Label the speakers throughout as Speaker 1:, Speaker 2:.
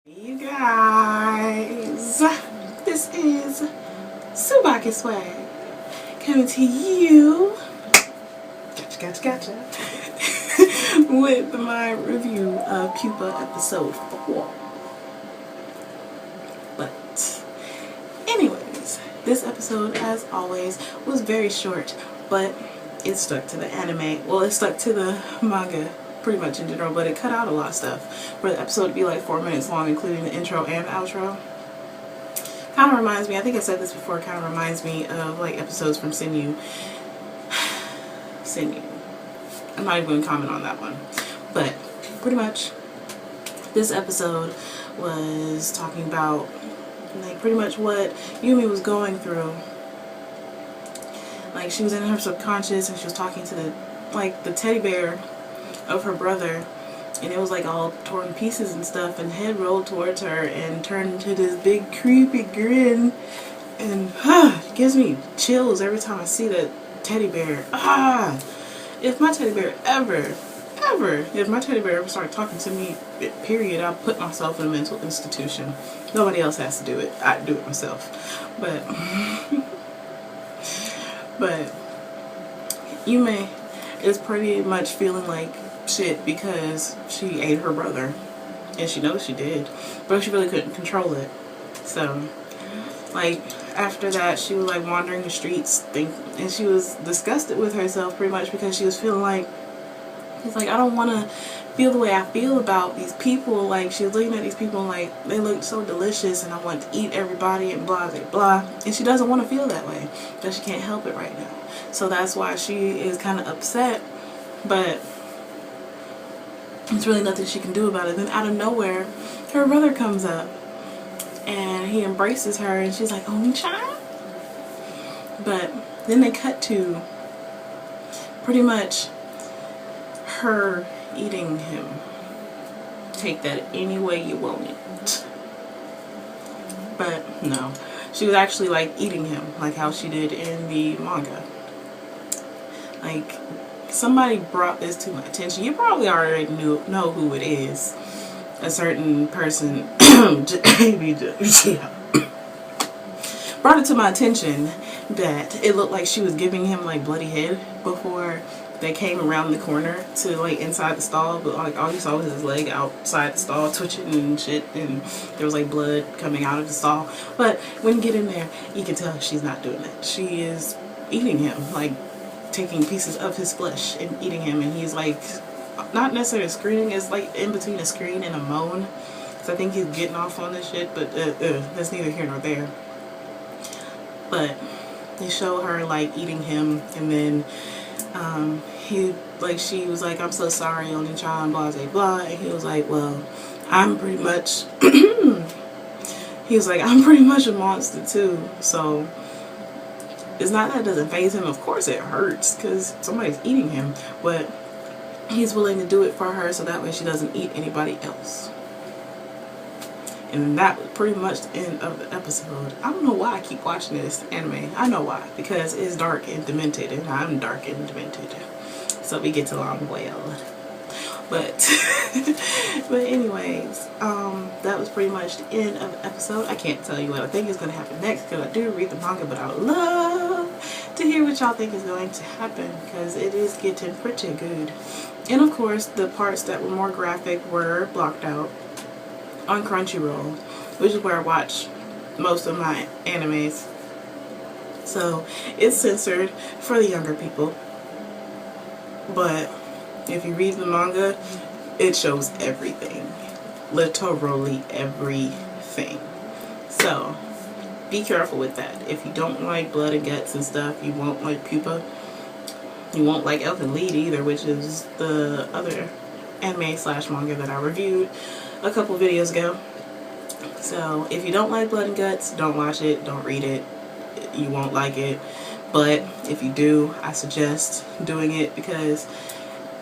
Speaker 1: You guys, this is TsubakiSwagg coming to you, gotcha, with my review of Pupa episode 4. But anyways, this episode, as always, was very short, but it stuck to the anime. Well, it stuck to the manga pretty much in general, but it cut out a lot of stuff for the episode to be like 4 minutes long, including the intro and outro. Kind of reminds me, I think I said this before, kind of reminds me of like episodes from Sinyu. I'm not even going to comment on that one. But pretty much this episode was talking about like pretty much what Yumi was going through. Like she was in her subconscious and she was talking to the teddy bear of her brother, and it was like all torn to pieces and stuff, and head rolled towards her and turned into this big creepy grin, and it gives me chills every time I see that teddy bear. If my teddy bear ever started talking to me, period, I'll put myself in a mental institution. Nobody else has to do it. I do it myself. But Yume is pretty much feeling like shit because she ate her brother, and she knows she did, but she really couldn't control it. So like after that, she was like wandering the streets and she was disgusted with herself pretty much because she was feeling like, it's like, I don't want to feel the way I feel about these people. Like she was looking at these people and like they looked so delicious, and I want to eat everybody and blah blah blah, and she doesn't want to feel that way, but she can't help it right now. So that's why she is kind of upset, but there's really nothing she can do about it. Then out of nowhere, her brother comes up and he embraces her, and she's like, "Only child." But then they cut to pretty much her eating him. Take that any way you want it. But no, she was actually like eating him, like how she did in the manga. Like, somebody brought this to my attention. You probably already know who it is. A certain person brought it to my attention that it looked like she was giving him like bloody head before they came around the corner to like inside the stall, but like all you saw was his leg outside the stall twitching and shit, and there was like blood coming out of the stall. But when you get in there, you can tell she's not doing that. She is eating him, like taking pieces of his flesh and eating him, and he's like not necessarily screaming. It's like in between a scream and a moan, so I think he's getting off on this shit, but that's neither here nor there. But they show her like eating him, and then she was like, "I'm so sorry, only child," blah blah blah, and he was like, "Well, I'm pretty much he was like, I'm pretty much a monster too." So it's not that it doesn't faze him. Of course it hurts because somebody's eating him, but he's willing to do it for her so that way she doesn't eat anybody else. And that was pretty much the end of the episode. I don't know why I keep watching this anime. I know why. Because it's dark and demented, and I'm dark and demented. So we get along well. But anyways, that was pretty much the end of the episode. I can't tell you what I think is going to happen next because I do read the manga, but I would love to hear what y'all think is going to happen because it is getting pretty good. And of course, the parts that were more graphic were blocked out on Crunchyroll, which is where I watch most of my animes. So it's censored for the younger people. But if you read the manga, it shows everything. Literally everything. So be careful with that. If you don't like blood and guts and stuff, you won't like Pupa. You won't like Elfen Lied either, which is the other anime / manga that I reviewed a couple videos ago. So if you don't like blood and guts, don't watch it, don't read it. You won't like it. But if you do, I suggest doing it because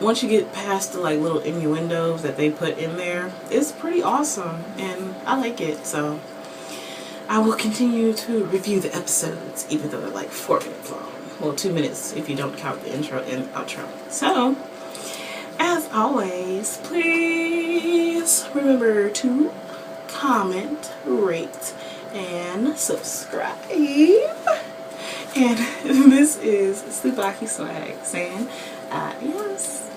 Speaker 1: once you get past the like little innuendos that they put in there, it's pretty awesome and I like it. So I will continue to review the episodes even though they're like 4 minutes long. Well, 2 minutes if you don't count the intro and outro. So as always, please remember to comment, rate, and subscribe. And this is TsubakiSwagg saying adios.